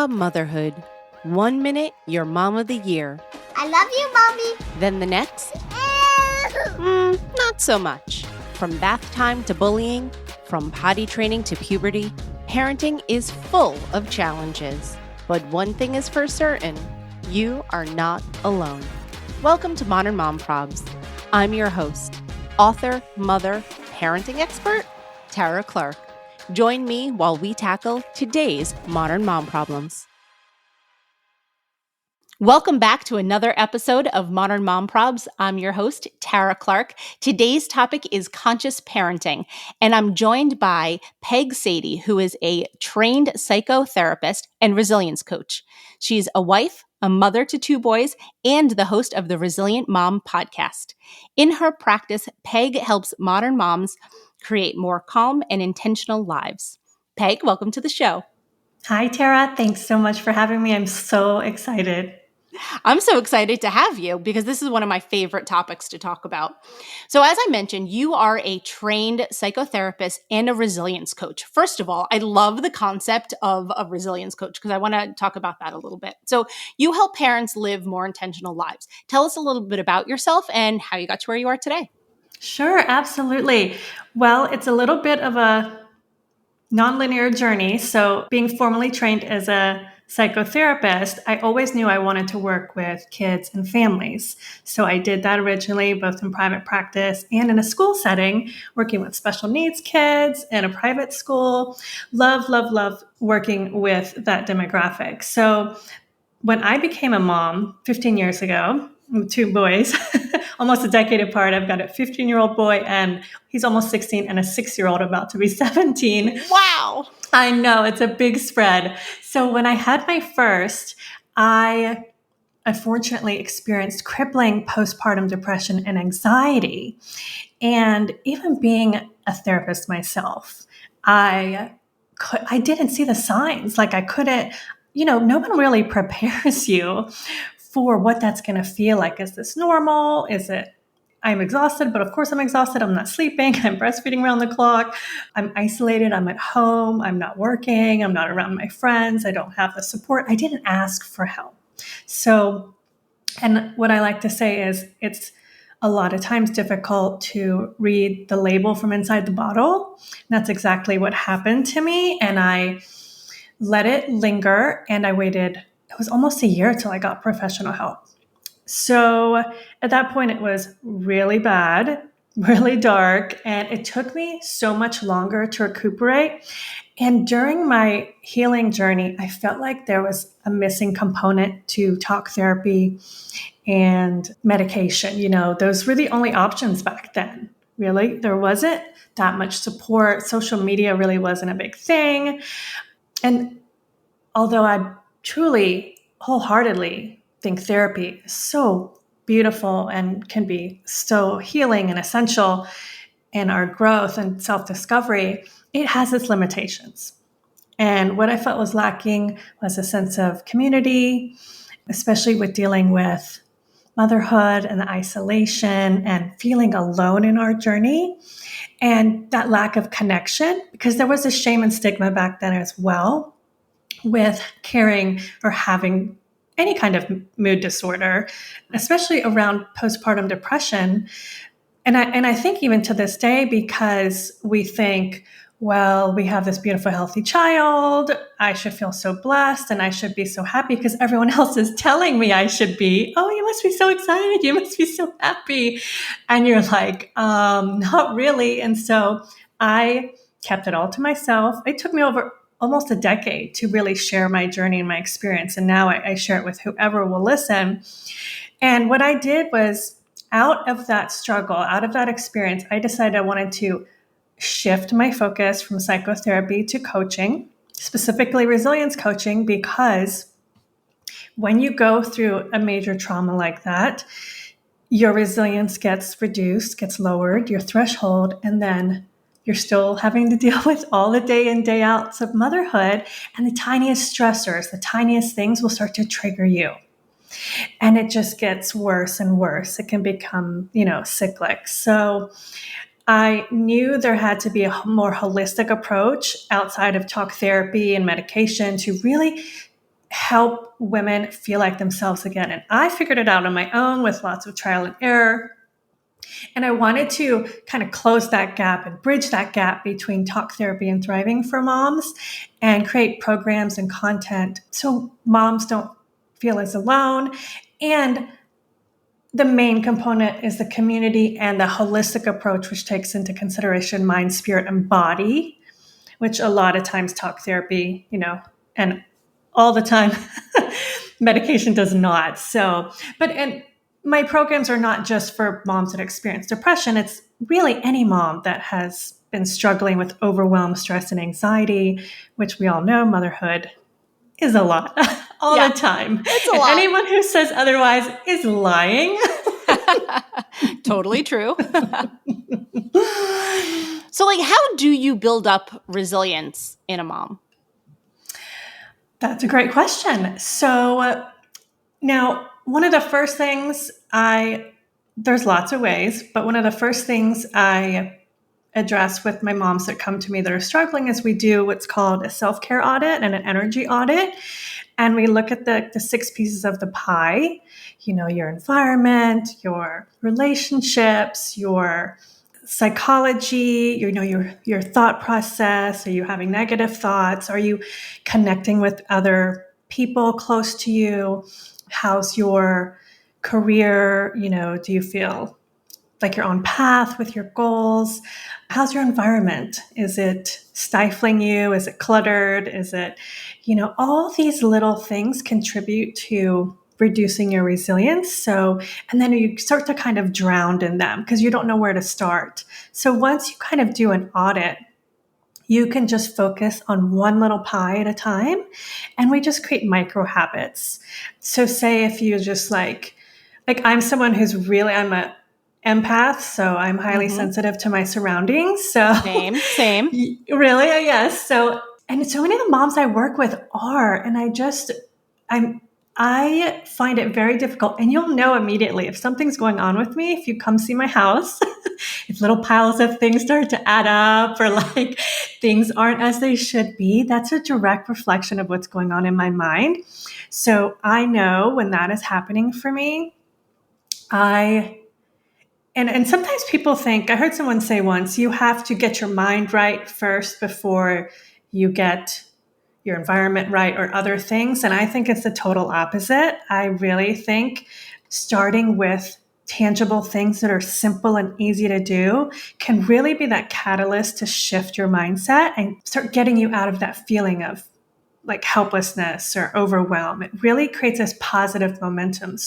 Motherhood. 1 minute, you're Mom of the Year. I love you, Mommy. Then the next, not so much. From bath time to bullying, from potty training to puberty, parenting is full of challenges. But one thing is for certain, you are not alone. Welcome to Modern Mom Probs. I'm your host, author, mother, parenting expert, Tara Clark. Join me while we tackle today's modern mom problems. Welcome back to another episode of Modern Mom Probs. I'm your host, Tara Clark. Today's topic is conscious parenting, and I'm joined by Sadie, who is a trained psychotherapist and resilience coach. She's a wife, a mother to 2 boys, and the host of the Resilient Mom podcast. In her practice, Peg helps modern moms create more calm and intentional lives. Peg, welcome to the show. Hi, Tara. Thanks so much for having me. I'm so excited. I'm so excited to have you because this is one of my favorite topics to talk about. So as I mentioned, you are a trained psychotherapist and a resilience coach. First of all, I love the concept of a resilience coach because I want to talk about that a little bit. So you help parents live more intentional lives. Tell us a little bit about yourself and how you got to where you are today. Sure, absolutely. Well, it's a little bit of a nonlinear journey. So being formally trained as a psychotherapist, I always knew I wanted to work with kids and families. So I did that originally, both in private practice and in a school setting, working with special needs kids in a private school. Love working with that demographic. So when I became a mom 15 years ago, 2 boys, almost a decade apart. I've got a 15-year-old boy and he's almost 16 and a 6-year-old about to be 17. Wow. I know, it's a big spread. So when I had my first, I unfortunately experienced crippling postpartum depression and anxiety. And even being a therapist myself, I didn't see the signs. Like I couldn't, no one really prepares you for what that's going to feel like. Is this normal? Is it, I'm exhausted, but of course I'm exhausted. I'm not sleeping. I'm breastfeeding around the clock. I'm isolated. I'm at home. I'm not working. I'm not around my friends. I don't have the support. I didn't ask for help. So, and what I like to say is it's a lot of times difficult to read the label from inside the bottle. And that's exactly what happened to me. And I let it linger and I waited. It was almost a year till I got professional help. So at that point, it was really bad, really dark, and it took me so much longer to recuperate. And during my healing journey, I felt like there was a missing component to talk therapy and medication. Those were the only options back then. Really, there wasn't that much support. Social media really wasn't a big thing. And although I truly, wholeheartedly think therapy is so beautiful and can be so healing and essential in our growth and self-discovery, it has its limitations. And what I felt was lacking was a sense of community, especially with dealing with motherhood and the isolation and feeling alone in our journey. And that lack of connection, because there was a shame and stigma back then as well with caring or having any kind of mood disorder, especially around postpartum depression. And I think even to this day, because we think, well, we have this beautiful, healthy child. I should feel so blessed and I should be so happy because everyone else is telling me I should be. Oh, you must be so excited. You must be so happy. And you're like, not really. And so I kept it all to myself. It took me over almost a decade to really share my journey and my experience. And now I share it with whoever will listen. And what I did was, out of that struggle, out of that experience, I decided I wanted to shift my focus from psychotherapy to coaching, specifically resilience coaching, because when you go through a major trauma like that, your resilience gets reduced, gets lowered, your threshold, and then you're still having to deal with all the day in, day outs of motherhood, and the tiniest stressors, the tiniest things will start to trigger you. And it just gets worse and worse. It can become, cyclic. So I knew there had to be a more holistic approach outside of talk therapy and medication to really help women feel like themselves again. And I figured it out on my own with lots of trial and error. And I wanted to kind of close that gap and bridge that gap between talk therapy and thriving for moms and create programs and content so moms don't feel as alone. And the main component is the community and the holistic approach, which takes into consideration mind, spirit, and body, which a lot of times talk therapy, and all the time medication does not. And my programs are not just for moms that experience depression. It's really any mom that has been struggling with overwhelm, stress, and anxiety, which we all know motherhood is a lot all the time. It's a and lot. Anyone who says otherwise is lying. Totally true. So, how do you build up resilience in a mom? That's a great question. So now, one of the first things there's lots of ways, but one of the first things I address with my moms that come to me that are struggling is we do what's called a self-care audit and an energy audit. And we look at the 6 pieces of the pie, your environment, your relationships, your psychology, your thought process. Are you having negative thoughts? Are you connecting with other people close to you? How's your career? Do you feel like you're on path with your goals? How's your environment? Is it stifling you? Is it cluttered? Is it, all these little things contribute to reducing your resilience. And then you start to kind of drown in them because you don't know where to start. So once you kind of do an audit, you can just focus on one little pie at a time. And we just create micro habits. So say if you just like I'm someone who's I'm a empath, so I'm highly sensitive to my surroundings. So Same. Really? Yes. And so many of the moms I work with are, and I find it very difficult. And you'll know immediately if something's going on with me if you come see my house. If little piles of things start to add up or things aren't as they should be, that's a direct reflection of what's going on in my mind. So I know when that is happening for me, and sometimes people think, I heard someone say once, you have to get your mind right first before you get your environment right or other things. And I think it's the total opposite. I really think starting with tangible things that are simple and easy to do can really be that catalyst to shift your mindset and start getting you out of that feeling of helplessness or overwhelm. It really creates this positive momentum.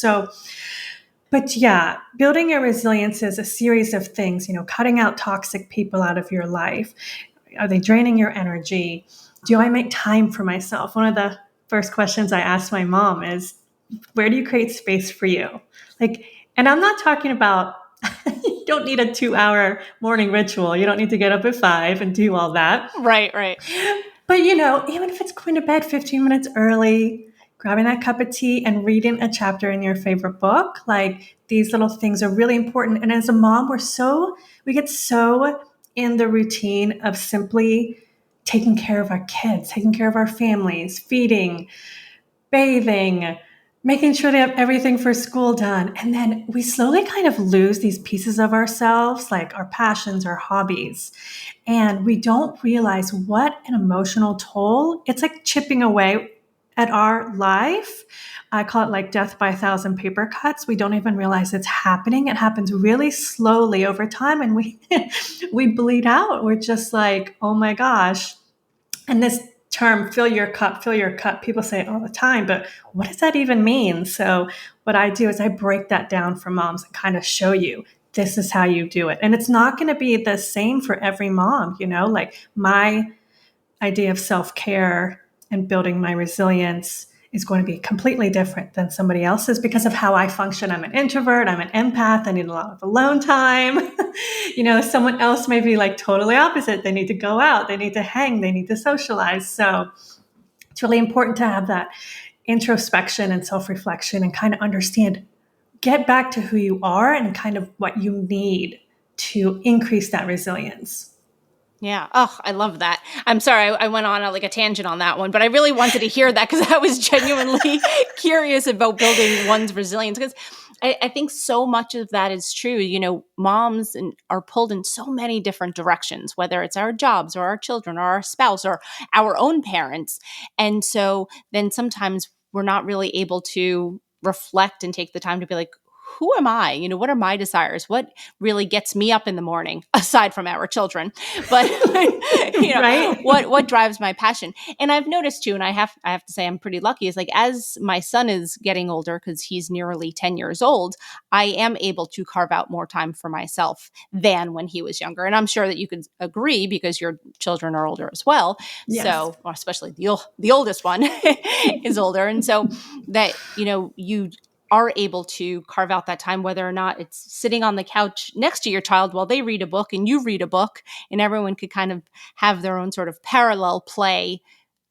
But yeah, building your resilience is a series of things, cutting out toxic people out of your life. Are they draining your energy? Do I make time for myself? One of the first questions I ask my mom is, where do you create space for you? And I'm not talking about, you don't need a 2-hour morning ritual. You don't need to get up at 5 and do all that. Right. But, even if it's going to bed 15 minutes early, grabbing that cup of tea and reading a chapter in your favorite book, these little things are really important. And as a mom, we get so in the routine of simply taking care of our kids, taking care of our families, feeding, bathing, making sure they have everything for school done. And then we slowly kind of lose these pieces of ourselves, like our passions, our hobbies. And we don't realize what an emotional toll. It's like chipping away at our life. I call it death by 1,000 paper cuts. We don't even realize it's happening. It happens really slowly over time, and we bleed out. We're just oh my gosh. And this term, fill your cup, people say it all the time, but what does that even mean? So what I do is I break that down for moms and kind of show you, this is how you do it. And it's not going to be the same for every mom, my idea of self-care and building my resilience is going to be completely different than somebody else's because of how I function. I'm an introvert, I'm an empath, I need a lot of alone time. Someone else may be totally opposite. They need to go out, they need to hang, they need to socialize. So it's really important to have that introspection and self-reflection and kind of understand, get back to who you are and kind of what you need to increase that resilience. Yeah. Oh, I love that. I'm sorry, I went on like a tangent on that one, but I really wanted to hear that because I was genuinely curious about building one's resilience. Because I think so much of that is true. Moms are pulled in so many different directions, whether it's our jobs or our children or our spouse or our own parents. And so then sometimes we're not really able to reflect and take the time to be like, who am I? What are my desires? What really gets me up in the morning, aside from our children? But Right? what drives my passion? And I've noticed too, and I have to say I'm pretty lucky, is like as my son is getting older, because he's nearly 10 years old, I am able to carve out more time for myself than when he was younger. And I'm sure that you could agree because your children are older as well. Yes. So, or especially the oldest one is older. And so that, you are able to carve out that time, whether or not it's sitting on the couch next to your child while they read a book and you read a book, and everyone could kind of have their own sort of parallel play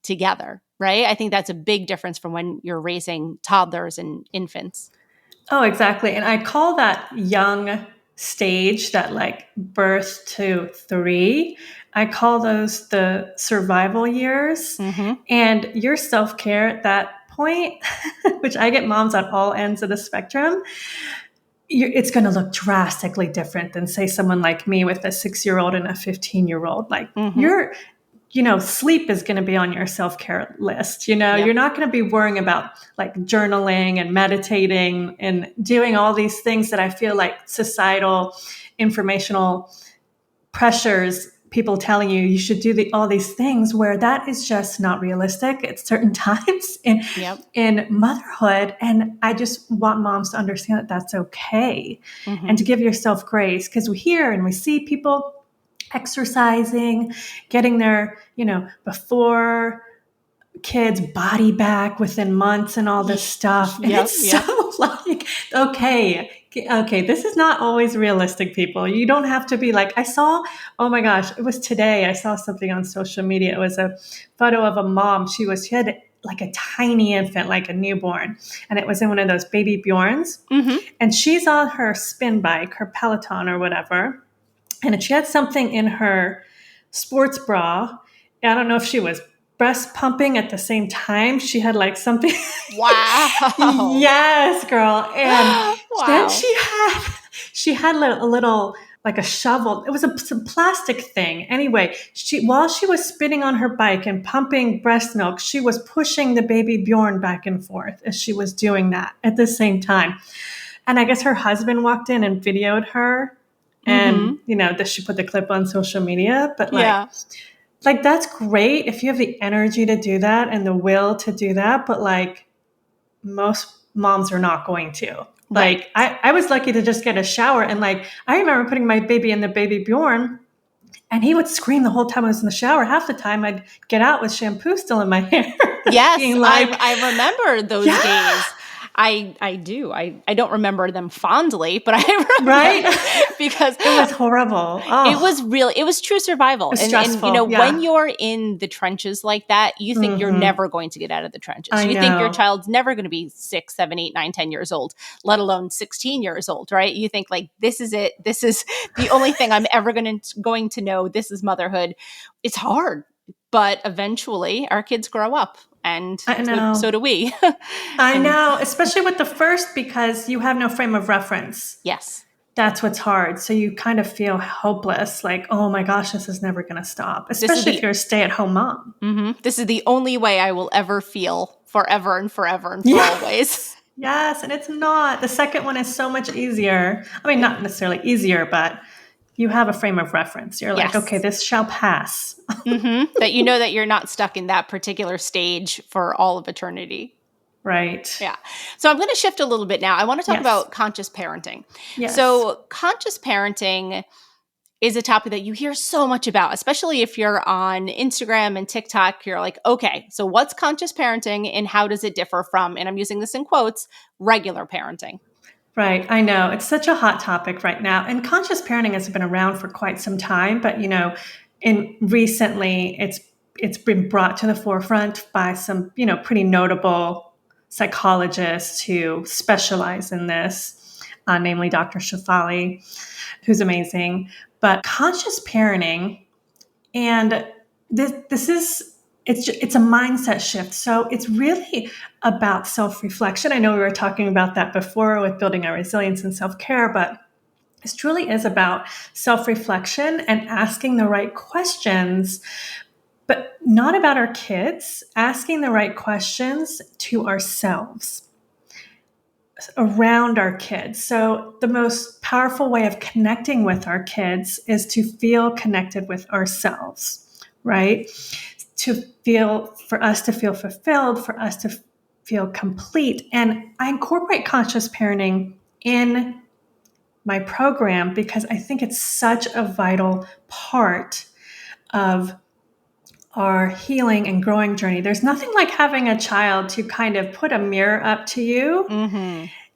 together, right? I think that's a big difference from when you're raising toddlers and infants. Oh, exactly. And I call that young stage, that like birth to 3, I call those the survival years. Mm-hmm. And your self-care at that point, which I get moms on all ends of the spectrum, it's going to look drastically different than, say, someone like me with a 6-year-old and a 15-year-old. Like Mm-hmm. sleep is going to be on your self-care list. Yep. You're not going to be worrying about like journaling and meditating and doing all these things that I feel like societal informational pressures, people telling you should do all these things, where that is just not realistic at certain times Yep. in motherhood. And I just want moms to understand that that's okay, Mm-hmm. and to give yourself grace, because we hear and we see people exercising, getting their, before kids body back within months and all this stuff. And Yep. it's Yep. so like, okay, this is not always realistic, people. You don't have to be like, oh my gosh, it was today. I saw something on social media. It was a photo of a mom. She had like a tiny infant, like a newborn. And it was in one of those baby Bjorns. Mm-hmm. And she's on her spin bike, her Peloton or whatever. And she had something in her sports bra. I don't know if she was breast pumping at the same time. She had like something. Wow. Yes, girl. And then Wow. she had a little, like a shovel. It was some plastic thing. Anyway, while she was spinning on her bike and pumping breast milk, she was pushing the baby Bjorn back and forth as she was doing that at the same time. And I guess her husband walked in and videoed her. And, Mm-hmm. she put the clip on social media. But Yeah. like that's great if you have the energy to do that and the will to do that. But like most moms are not going to. Right. Like I was lucky to just get a shower. And like, I remember putting my baby in the baby Bjorn, and he would scream the whole time I was in the shower. Half the time I'd get out with shampoo still in my hair. Yes, Being like, I remember those yeah, days. I do. I don't remember them fondly, but I right? remember because It was horrible. it was true survival. It was And stressful. when Yeah. you're in the trenches like that, you think you're Mm-hmm. never going to get out of the trenches. I You think your know. child's never going to be 6, 7, 8, 9, 10 years old, let alone 16 years old, right? You think like, this is it. This is the only thing I'm ever going to know. This is motherhood. It's hard, but eventually our kids grow up, and I know. so do we. I And know, especially with the first, because you have no frame of reference. yes. That's what's hard. So you kind of feel hopeless, like, oh my gosh, this is never going to stop, This is especially if you're a stay-at-home mom. this is the only way I will ever feel forever and forever and for Yes. always. Yes, and it's not. The second one is so much easier. I mean, not necessarily easier, but you have a frame of reference. You're like, Yes. okay, this shall pass. That you know that you're not stuck in that particular stage for all of eternity. Right. Yeah. So I'm going to shift a little bit now. I want to talk Yes. about conscious parenting. Yes. So conscious parenting is a topic that you hear so much about, especially if you're on Instagram and TikTok. You're like, okay, so what's conscious parenting and how does it differ from, and I'm using this in quotes, regular parenting? Right. I know. It's such a hot topic right now. And conscious parenting has been around for quite some time, but in recently it's been brought to the forefront by some, pretty notable psychologists who specialize in this, namely Dr. Shafali, who's amazing. But conscious parenting And this is, it's a mindset shift. So it's really about self-reflection. I know we were talking about that before with building our resilience and self-care, but this truly is about self-reflection and asking the right questions, but not about our kids, asking the right questions to ourselves around our kids. So the most powerful way of connecting with our kids is to feel connected with ourselves, right? For us to feel fulfilled, for us to feel complete. And I incorporate conscious parenting in my program because I think it's such a vital part of our healing and growing journey. There's nothing like having a child to kind of put a mirror up to you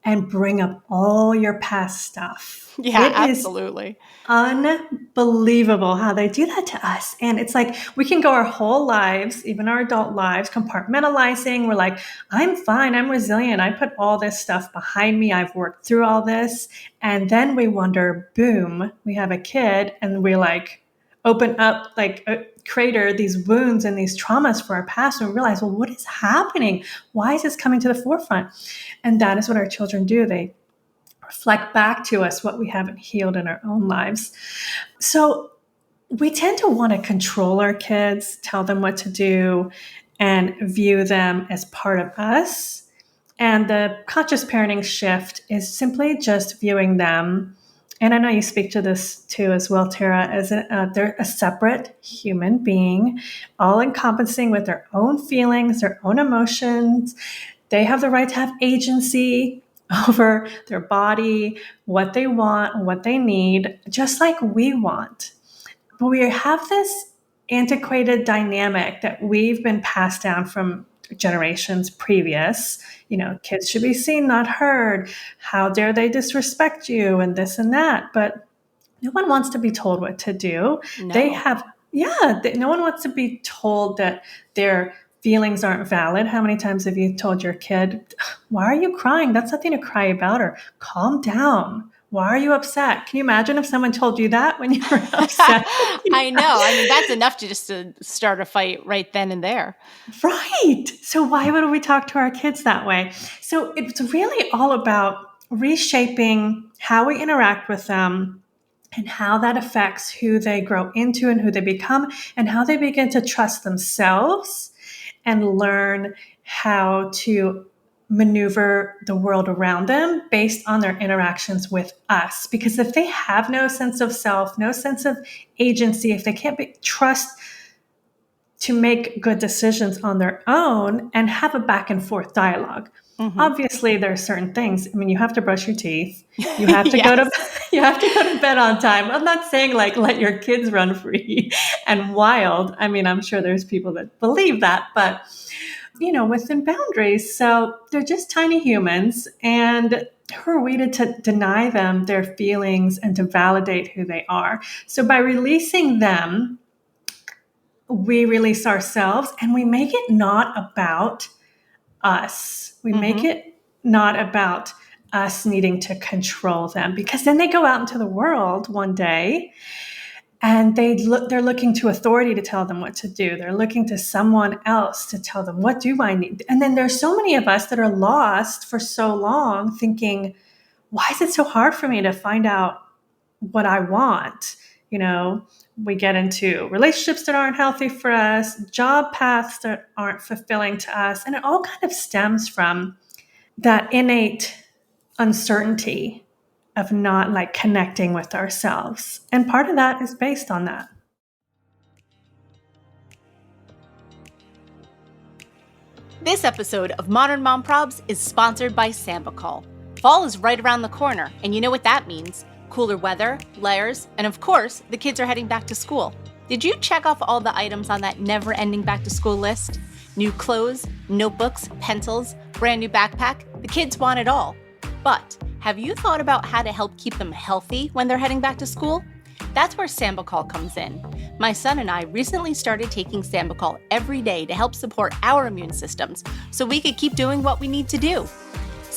and bring up all your past stuff. Yeah, It is absolutely. unbelievable how they do that to us. And it's like we can go our whole lives, even our adult lives, compartmentalizing. We're like, I'm fine, I'm resilient. I put all this stuff behind me. I've worked through all this. And then we wonder, boom, we have a kid and we like open up like a crater, these wounds and these traumas for our past, and we realize, well, what is happening? Why is this coming to the forefront? And that is what our children do. They reflect back to us what we haven't healed in our own lives. So we tend to want to control our kids, tell them what to do, and view them as part of us. And the conscious parenting shift is simply just viewing them. And I know you speak to this too as well, Tara, as they're a separate human being, all encompassing with their own feelings, their own emotions. They have the right to have agency over their body, what they want, what they need, just like we want. But we have this antiquated dynamic that we've been passed down from generations previous. You know, kids should be seen, not heard. How dare they disrespect you and this and that. But no one wants to be told what to do. No. No one wants to be told that their feelings aren't valid. How many times have you told your kid, why are you crying? That's nothing to cry about. Or calm down. Why are you upset? Can you imagine if someone told you that when you were upset? I know. I mean, that's enough to start a fight right then and there. Right. So why would we talk to our kids that way? So it's really all about reshaping how we interact with them and how that affects who they grow into and who they become and how they begin to trust themselves and learn how to maneuver the world around them based on their interactions with us. Because if they have no sense of self, no sense of agency, if they can't trust to make good decisions on their own and have a back and forth dialogue. Obviously, there are certain things. I mean, you have to brush your teeth. You have to you have to go to bed on time. I'm not saying like let your kids run free and wild. I mean, I'm sure there's people that believe that, but you know, within boundaries. So they're just tiny humans, and who are we to deny them their feelings and to validate who they are? So by releasing them, we release ourselves, and we make it not about us. We make it not about us needing to control them, because then they go out into the world one day and they're looking to authority to tell them what to do. They're looking to someone else to tell them, what do I need? And then there's so many of us that are lost for so long thinking, why is it so hard for me to find out what I want? You know, we get into relationships that aren't healthy for us, job paths that aren't fulfilling to us. And it all kind of stems from that innate uncertainty of not like connecting with ourselves. And part of that is based on that. This episode of Modern Mom Probs is sponsored by Sambucol. Fall is right around the corner, and you know what that means. Cooler weather, layers, and of course, the kids are heading back to school. Did you check off all the items on that never-ending back-to-school list? New clothes, notebooks, pencils, brand new backpack. The kids want it all. But have you thought about how to help keep them healthy when they're heading back to school? That's where Sambucol comes in. My son and I recently started taking Sambucol every day to help support our immune systems so we could keep doing what we need to do.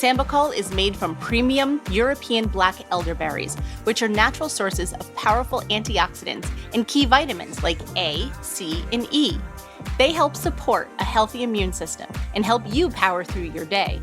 Sambucol is made from premium European black elderberries, which are natural sources of powerful antioxidants and key vitamins like A, C, and E. They help support a healthy immune system and help you power through your day.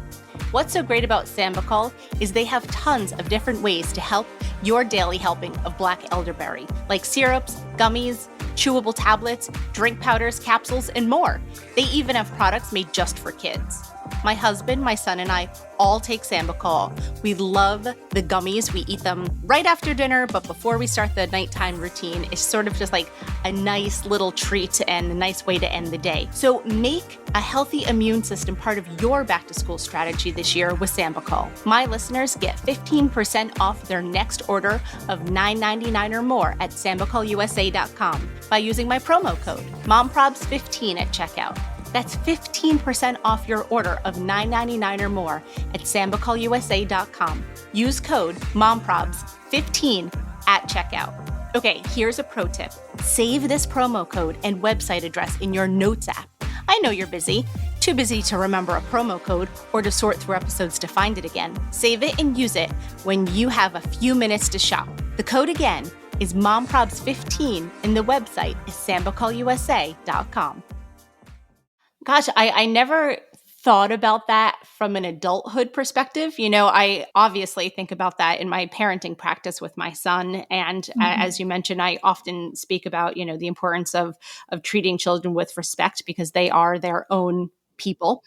What's so great about Sambucol is they have tons of different ways to help your daily helping of black elderberry, like syrups, gummies, chewable tablets, drink powders, capsules, and more. They even have products made just for kids. My husband, my son, and I all take Sambucol. We love the gummies. We eat them right after dinner, but before we start the nighttime routine, it's sort of just like a nice little treat and a nice way to end the day. So make a healthy immune system part of your back-to-school strategy this year with Sambucol. My listeners get 15% off their next order of $9.99 or more at SambucolUSA.com by using my promo code MOMPROBS15 at checkout. That's 15% off your order of $9.99 or more at SambucolUSA.com. Use code MOMPROBS15 at checkout. Okay, here's a pro tip. Save this promo code and website address in your Notes app. I know you're busy. Too busy to remember a promo code or to sort through episodes to find it again. Save it and use it when you have a few minutes to shop. The code again is MOMPROBS15 and the website is SambucolUSA.com. Gosh, I never thought about that from an adulthood perspective. You know, I obviously think about that in my parenting practice with my son. And as you mentioned, I often speak about, you know, the importance of treating children with respect because they are their own people.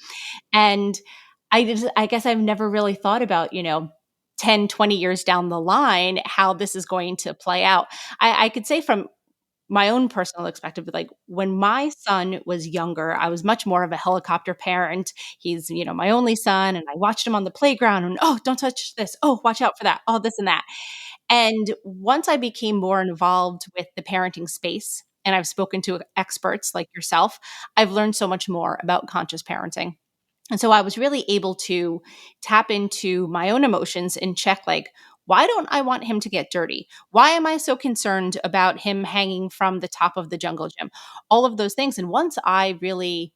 And I guess I've never really thought about, you know, 10, 20 years down the line, how this is going to play out. I could say from my own personal perspective, like when my son was younger, I was much more of a helicopter parent. He's, you know, my only son, and I watched him on the playground and, oh, don't touch this. Oh, watch out for that. Oh, this and that. And once I became more involved with the parenting space, and I've spoken to experts like yourself, I've learned so much more about conscious parenting. And so I was really able to tap into my own emotions and check, like, why don't I want him to get dirty? Why am I so concerned about him hanging from the top of the jungle gym? All of those things. And once I really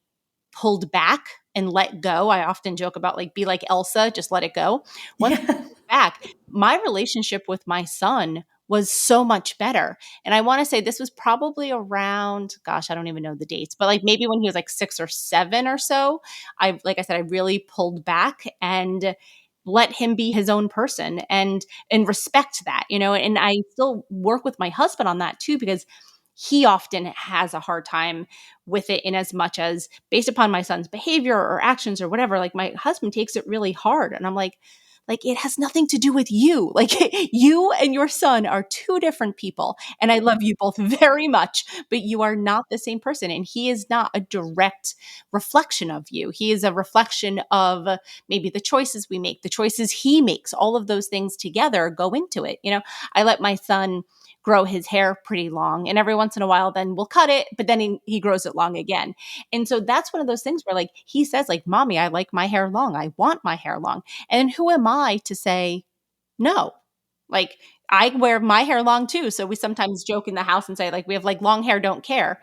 pulled back and let go, I often joke about like, be like Elsa, just let it go. Once I Yeah. pulled back, my relationship with my son was so much better. And I want to say this was probably around, gosh, I don't even know the dates, but like maybe when he was like 6 or 7 or so, like I said, I really pulled back and let him be his own person and respect that, you know, and I still work with my husband on that too, because he often has a hard time with it in as much as based upon my son's behavior or actions or whatever, like my husband takes it really hard. And I'm like, it has nothing to do with you. Like you and your son are two different people. And I love you both very much, but you are not the same person. And he is not a direct reflection of you. He is a reflection of maybe the choices we make, the choices he makes, all of those things together go into it. You know, I let my son grow his hair pretty long, and every once in a while then we'll cut it, but then he grows it long again. And so that's one of those things where like he says like, mommy, I like my hair long, I want my hair long. And who am I to say no? Like I wear my hair long too, so we sometimes joke in the house and say like, we have like long hair, don't care.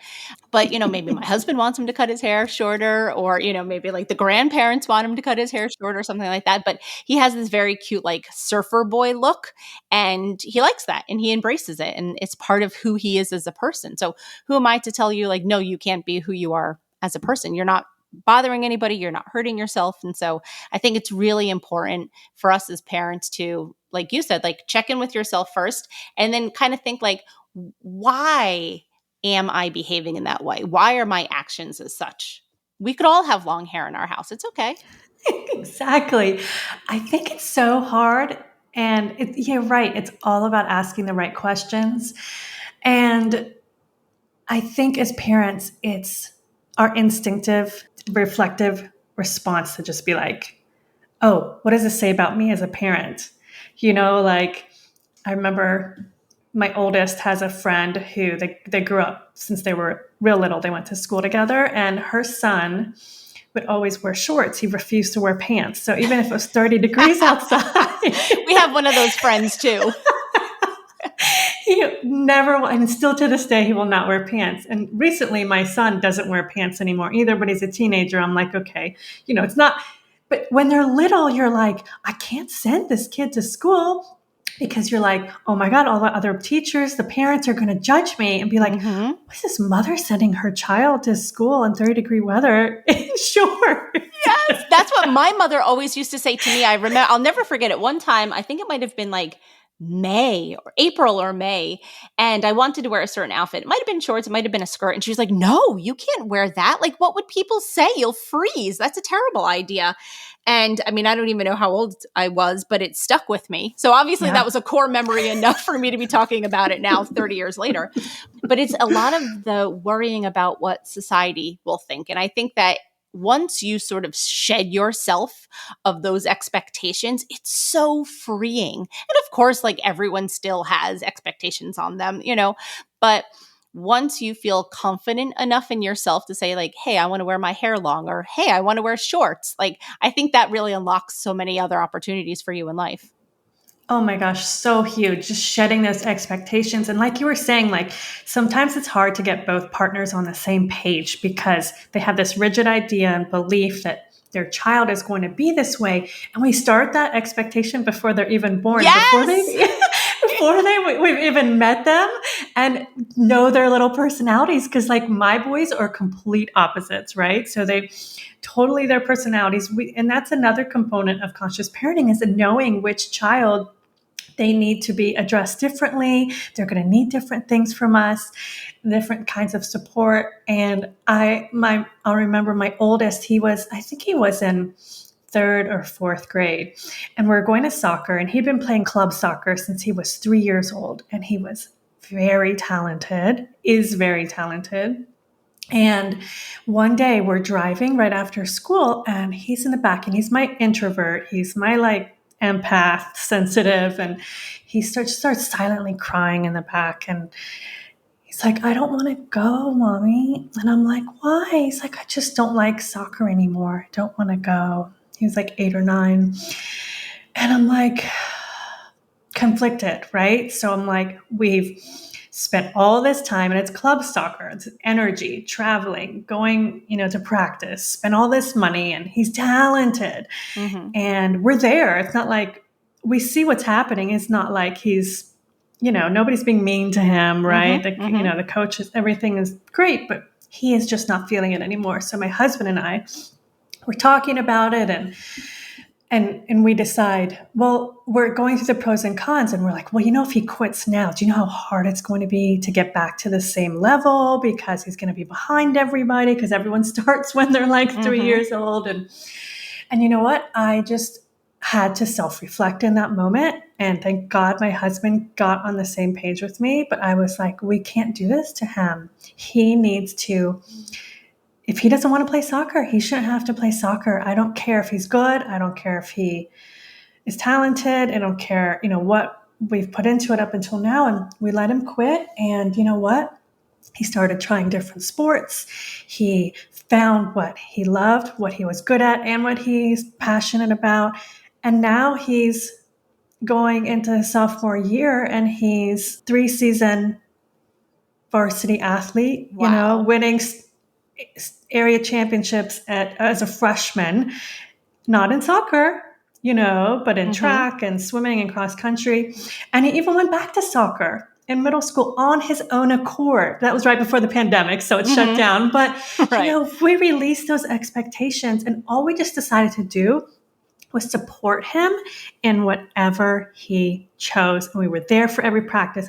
But, you know, maybe my husband wants him to cut his hair shorter, or, you know, maybe like the grandparents want him to cut his hair short or something like that. But he has this very cute, like surfer boy look, and he likes that and he embraces it. And it's part of who he is as a person. So who am I to tell you like, no, you can't be who you are as a person? You're not bothering anybody. You're not hurting yourself. And so I think it's really important for us as parents to, like you said, like check in with yourself first and then kind of think like, why am I behaving in that way? Why are my actions as such? We could all have long hair in our house. It's okay. Exactly. I think it's so hard. And you're right. It's all about asking the right questions. And I think as parents, it's our instinctive, reflective response to just be like, oh, what does this say about me as a parent? You know, like I remember my oldest has a friend who they grew up since they were real little. They went to school together, and her son would always wear shorts. He refused to wear pants. So even if it was 30 degrees outside, We have one of those friends too. he never, and still to this day, he will not wear pants. And recently, my son doesn't wear pants anymore either, but he's a teenager. I'm like, okay, you know, it's not, But when they're little, you're like, I can't send this kid to school because you're like, oh my God, all the other teachers, the parents are going to judge me and be like, what's this mother sending her child to school in 30-degree weather in shorts? Yes, that's what my mother always used to say to me. I remember, I'll never forget it. One time, I think it might have been like May or April or May, and I wanted to wear a certain outfit. It might have been shorts, it might have been a skirt. And she was like, no, you can't wear that. Like, what would people say? You'll freeze. That's a terrible idea. And I mean, I don't even know how old I was, but it stuck with me. So obviously that was a core memory enough for me to be talking about it now 30 years later. But it's a lot of the worrying about what society will think. And I think that once you sort of shed yourself of those expectations, it's so freeing. And of course, like everyone still has expectations on them, but once you feel confident enough in yourself to say like, hey, I want to wear my hair long, or hey, I want to wear shorts. Like, I think that really unlocks so many other opportunities for you in life. Oh my gosh, so huge. Just shedding those expectations. And like you were saying, like sometimes it's hard to get both partners on the same page because they have this rigid idea and belief that their child is going to be this way. And we start that expectation before they're even born, we've even met them and know their little personalities. Cause like my boys are complete opposites, right? So they totally their personalities. And that's another component of conscious parenting is knowing which child they need to be addressed differently. They're going to need different things from us, different kinds of support. And I'll remember my oldest, I think he was in 3rd or 4th grade, and we're going to soccer, and he'd been playing club soccer since he was 3 years old. And he was very talented. And one day we're driving right after school and he's in the back, and he's my introvert. He's my like empath, sensitive. And he starts silently crying in the back. And he's like, I don't want to go, Mommy. And I'm like, why? He's like, I just don't like soccer anymore. I don't want to go. He was like 8 or 9. And I'm like, conflicted, right? So I'm like, we've spent all this time, and it's club soccer, it's energy, traveling, going, to practice, spend all this money, and he's talented. And we're there. It's not like we see what's happening. It's not like he's, nobody's being mean to him, right? The coaches, everything is great, but he is just not feeling it anymore. So my husband and I were talking about it, and we decide, well, we're going through the pros and cons, and we're like, well, if he quits now, do you know how hard it's going to be to get back to the same level, because he's going to be behind everybody, because everyone starts when they're like 3 years old. And you know what? I just had to self-reflect in that moment. And thank God my husband got on the same page with me. But I was like, we can't do this to him. He needs to... If he doesn't want to play soccer, he shouldn't have to play soccer. I don't care if he's good. I don't care if he is talented. I don't care, what we've put into it up until now. And we let him quit. And you know what? He started trying different sports. He found what he loved, what he was good at, and what he's passionate about. And now he's going into his sophomore year, and he's 3-season varsity athlete, winning area championships as a freshman, not in soccer, but in track and swimming and cross country. And he even went back to soccer in middle school on his own accord. That was right before the pandemic, so it shut down. But, we released those expectations, and all we just decided to do was support him in whatever he chose. And we were there for every practice,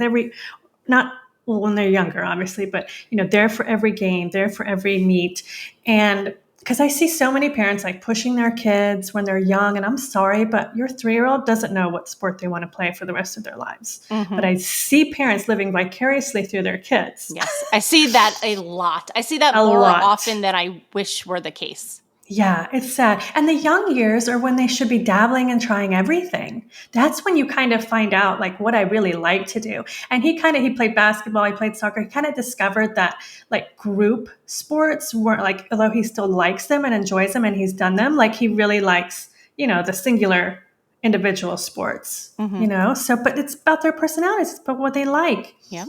when they're younger, obviously, but, there for every game, there for every meet. And because I see so many parents like pushing their kids when they're young, and I'm sorry, but your 3-year-old doesn't know what sport they want to play for the rest of their lives. But I see parents living vicariously through their kids. Yes, I see that a lot. I see that more often than I wish were the case. Yeah, it's sad. And the young years are when they should be dabbling and trying everything. That's when you kind of find out like what I really like to do. And he played basketball, he played soccer. He kind of discovered that like group sports weren't like, although he still likes them and enjoys them and he's done them, like he really likes, the singular individual sports, so, but it's about their personalities, it's about what they like. Yeah.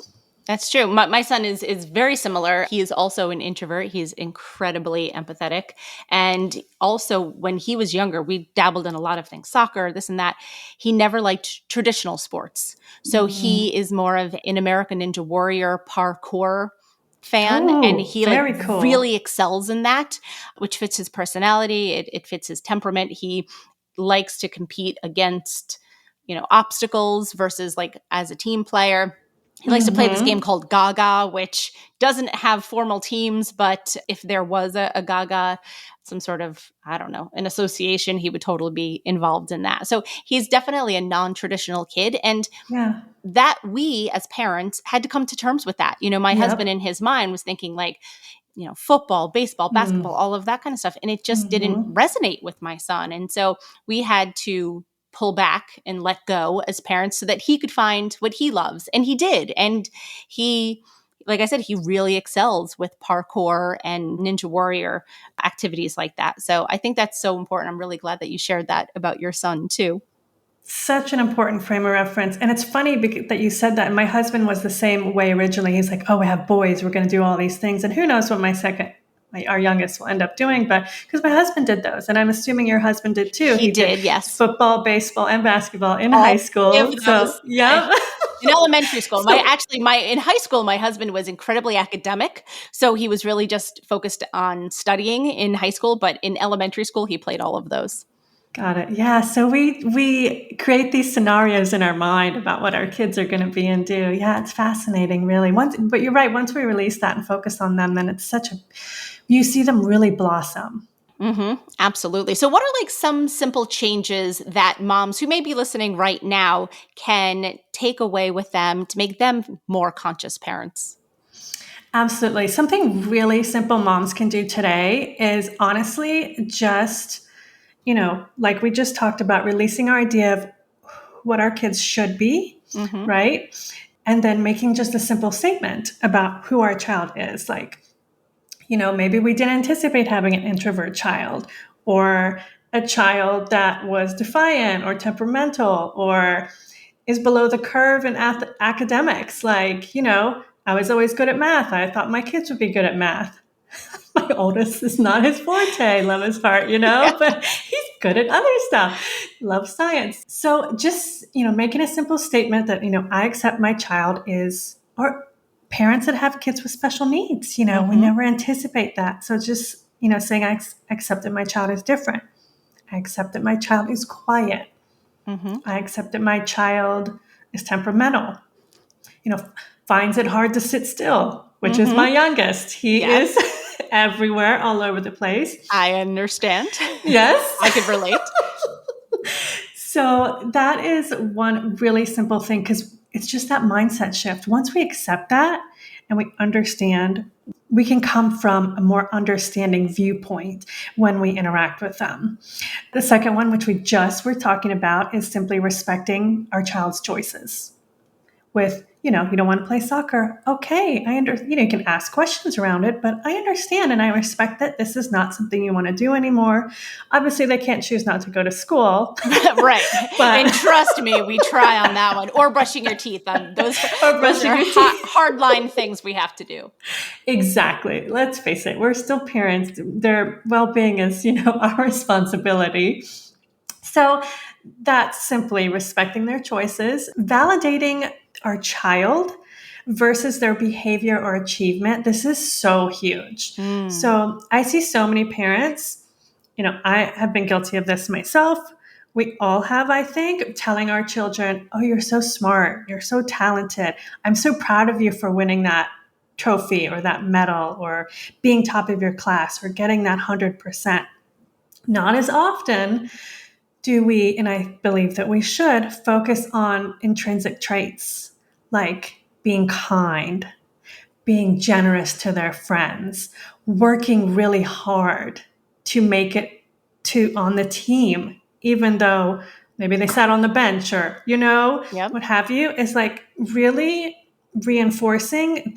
That's true. My son is very similar. He is also an introvert. He's incredibly empathetic. And also when he was younger, we dabbled in a lot of things, soccer, this and that. He never liked traditional sports. So he is more of an American Ninja Warrior parkour fan, and Oh, he like very cool. really excels in that, which fits his personality. It fits his temperament. He likes to compete against, obstacles versus like as a team player. He likes to play this game Mm-hmm. called Gaga, which doesn't have formal teams, but if there was a Gaga, some sort of, I don't know, an association, he would totally be involved in that. So he's definitely a non-traditional kid. And Yeah. that we as parents had to come to terms with that. My husband Yep. in his mind was thinking like, football, baseball, Mm. basketball, all of that kind of stuff. And it just didn't Mm-hmm. resonate with my son. And so we had to pull back and let go as parents so that he could find what he loves. And he did. And he, like I said, he really excels with parkour and Ninja Warrior activities like that. So I think that's so important. I'm really glad that you shared that about your son too. Such an important frame of reference. And it's funny that you said that. And my husband was the same way originally. He's like, oh, we have boys. We're going to do all these things. And who knows what our youngest will end up doing. But because my husband did those. And I'm assuming your husband did too. He He did did, yes. football, baseball, and basketball in All high 3 of school. So, those. yeah. In elementary school, So, my in high school, my husband was incredibly academic, so he was really just focused on studying in high school. But in elementary school, he played all of those. got it. Yeah. So we create these scenarios in our mind about what our kids are going to be and do. Yeah, it's fascinating, really. But you're right. Once we release that and focus on them, then you see them really blossom. Absolutely. So, what are like some simple changes that moms who may be listening right now can take away with them to make them more conscious parents? Absolutely. Something really simple moms can do today is honestly just, like we just talked about, releasing our idea of what our kids should be, Mm-hmm. right? And then making just a simple statement about who our child is. Like, maybe we didn't anticipate having an introvert child or a child that was defiant or temperamental or is below the curve in academics. Like, I was always good at math. I thought my kids would be good at math. My oldest is not his forte, love his heart, Yeah. but he's good at other stuff, loves science. So just, making a simple statement that, I accept my child is, or parents that have kids with special needs, we Mm-hmm. never anticipate that. So just, saying I accept that my child is different. I accept that my child is quiet. Mm-hmm. I accept that my child is temperamental, you know, finds it hard to sit still, which is Mm-hmm. my youngest. He Yes, is everywhere, all over the place. I understand. Yes. I could relate. So that is one really simple thing because it's just that mindset shift. Once we accept that and we understand, we can come from a more understanding viewpoint when we interact with them. The second one, which we just were talking about, is simply respecting our child's choices. With, you don't want to play soccer. Okay, you can ask questions around it, but I understand and I respect that this is not something you want to do anymore. Obviously, they can't choose not to go to school, Right. but And trust me, we try on that one. Or brushing your teeth. Those or those brushing are your teeth. hard line things we have to do. Exactly. Let's face it, we're still parents. Their well-being is, our responsibility. So that's simply respecting their choices, validating our child versus their behavior or achievement. This is so huge. Mm. So I see so many parents, I have been guilty of this myself. We all have, I think, telling our children, oh, you're so smart. You're so talented. I'm so proud of you for winning that trophy or that medal or being top of your class or getting that 100%. Not as often do we, and I believe that we should, focus on intrinsic traits like being kind, being generous to their friends, working really hard to make it to on the team, even though maybe they sat on the bench or, Yep. what have you, is like really reinforcing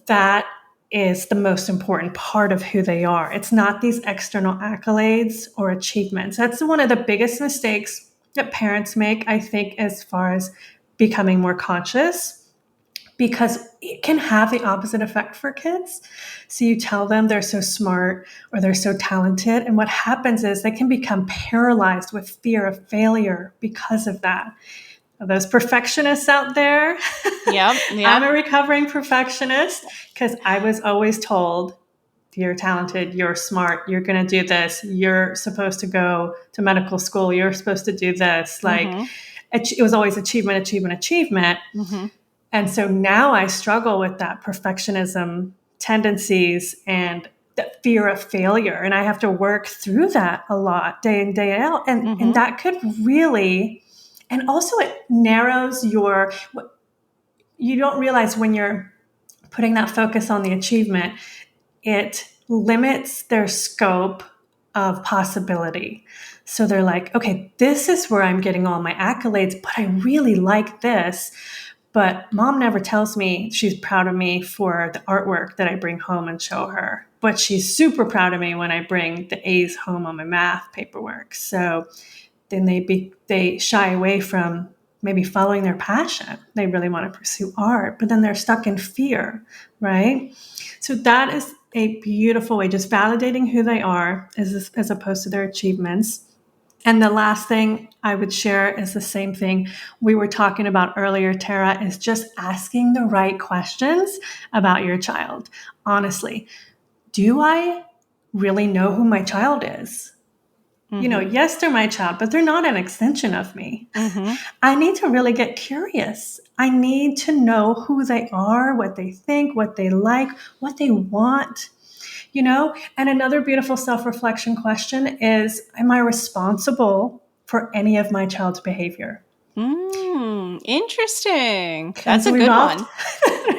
that is the most important part of who they are. It's not these external accolades or achievements. That's one of the biggest mistakes that parents make, I think, as far as becoming more conscious. because it can have the opposite effect for kids. So you tell them they're so smart or they're so talented, and what happens is they can become paralyzed with fear of failure because of that. Those perfectionists out there. Yep. I'm a recovering perfectionist because I was always told, you're talented, you're smart, you're going to do this, you're supposed to go to medical school, you're supposed to do this. Like it was always achievement, achievement, achievement. And so now I struggle with that perfectionism tendencies and the fear of failure. And I have to work through that a lot day in, day out. And that could really, and also it narrows you don't realize when you're putting that focus on the achievement, it limits their scope of possibility. So they're like, okay, this is where I'm getting all my accolades, but I really like this. But mom never tells me she's proud of me for the artwork that I bring home and show her. But she's super proud of me when I bring the A's home on my math paperwork. So then they shy away from maybe following their passion. They really want to pursue art, but then they're stuck in fear, right? So that is a beautiful way, just validating who they are as opposed to their achievements. And the last thing I would share is the same thing we were talking about earlier, Tara, is just asking the right questions about your child. Honestly, do I really know who my child is? Yes, they're my child, but they're not an extension of me. I need to really get curious. I need to know who they are, what they think, what they like, what they want. And another beautiful self-reflection question is, am I responsible for any of my child's behavior? Interesting. That's a good one.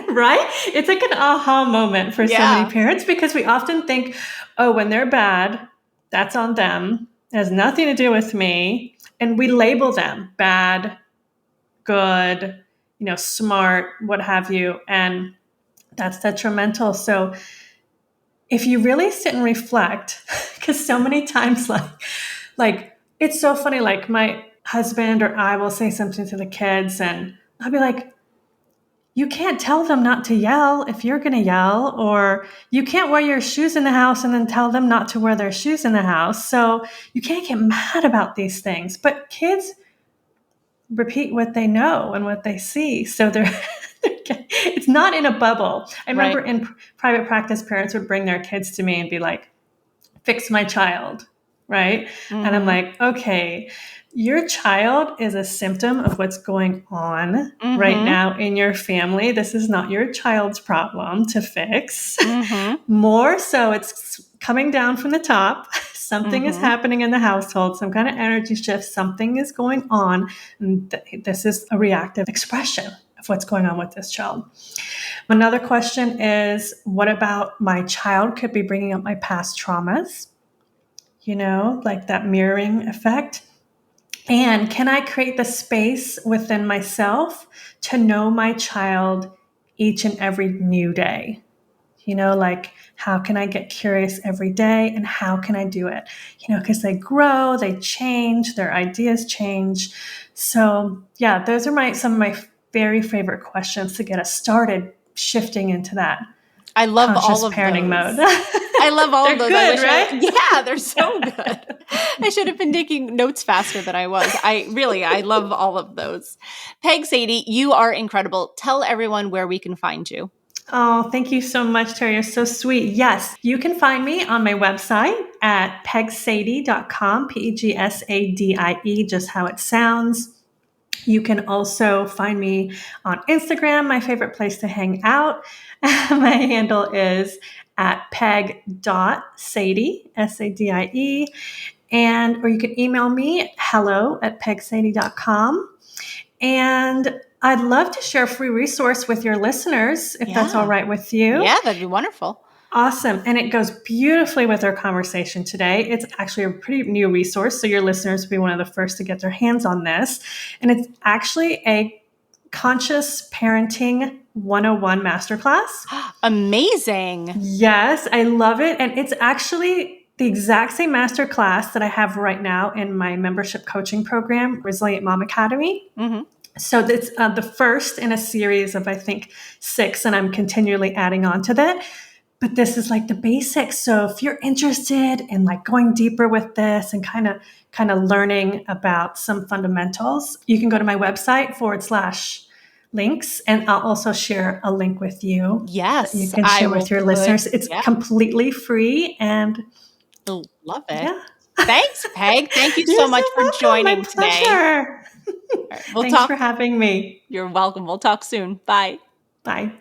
Right? It's like an aha moment for so many parents because we often think, oh, when they're bad, that's on them. It has nothing to do with me. And we label them bad, good, smart, what have you. And that's detrimental. So if you really sit and reflect, because so many times, like it's so funny, like my husband or I will say something to the kids and I'll be like, you can't tell them not to yell if you're going to yell, or you can't wear your shoes in the house and then tell them not to wear their shoes in the house. So you can't get mad about these things. But kids repeat what they know and what they see. So it's not in a bubble. I remember in private practice, parents would bring their kids to me and be like, fix my child, right? And I'm like, okay, your child is a symptom of what's going on right now in your family. This is not your child's problem to fix. More so, it's coming down from the top. Something is happening in the household, some kind of energy shift, something is going on. And this is a reactive expression of what's going on with this child. Another question is, what about my child could be bringing up my past traumas? Like that mirroring effect. And can I create the space within myself to know my child each and every new day? Like how can I get curious every day and how can I do it? Because they grow, they change, their ideas change. So yeah, those are some of my very favorite questions to get us started shifting into that. I love all of parenting those. mode. I love all of those. Good, right? Yeah, they're so good. I should have been taking notes faster than I was. I love all of those. Peg, Sadie, you are incredible. Tell everyone where we can find you. Oh, thank you so much, Terry. You're so sweet. Yes, you can find me on my website at pegsadie.com, PEGSADIE, just how it sounds. You can also find me on Instagram, my favorite place to hang out. My handle is at peg.sadie, SADIE. Or you can email me at hello@pegsadie.com. And I'd love to share a free resource with your listeners, if that's all right with you. Yeah, that'd be wonderful. Awesome. And it goes beautifully with our conversation today. It's actually a pretty new resource, so your listeners will be one of the first to get their hands on this. And it's actually a Conscious Parenting 101 masterclass. Amazing. Yes, I love it. And it's actually the exact same masterclass that I have right now in my membership coaching program, Resilient Mom Academy. So that's the first in a series of, I think, 6, and I'm continually adding on to that. But this is like the basics. So if you're interested in like going deeper with this and kind of learning about some fundamentals, you can go to my website /links, and I'll also share a link with you that you Yes, can I share will with your put, listeners. It's yeah, completely free, and love it. yeah. Thanks, Peg. Thank you You're so so much for welcome. My joining today. pleasure. All right, we'll Thanks talk. for having me. You're welcome. We'll talk soon. Bye. Bye.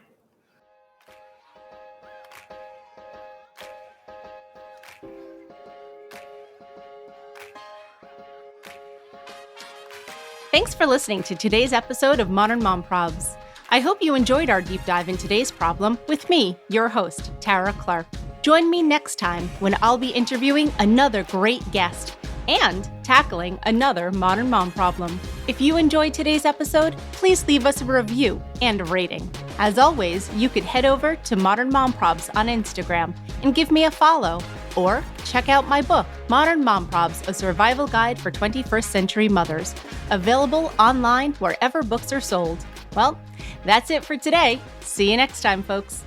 Thanks for listening to today's episode of Modern Mom Probs. I hope you enjoyed our deep dive in today's problem with me, your host, Tara Clark. Join me next time when I'll be interviewing another great guest and tackling another modern mom problem. If you enjoyed today's episode, please leave us a review and a rating. As always, you could head over to Modern Mom Probs on Instagram and give me a follow. Or check out my book, Modern Mom Probs, A Survival Guide for 21st Century Mothers, available online wherever books are sold. Well, that's it for today. See you next time, folks.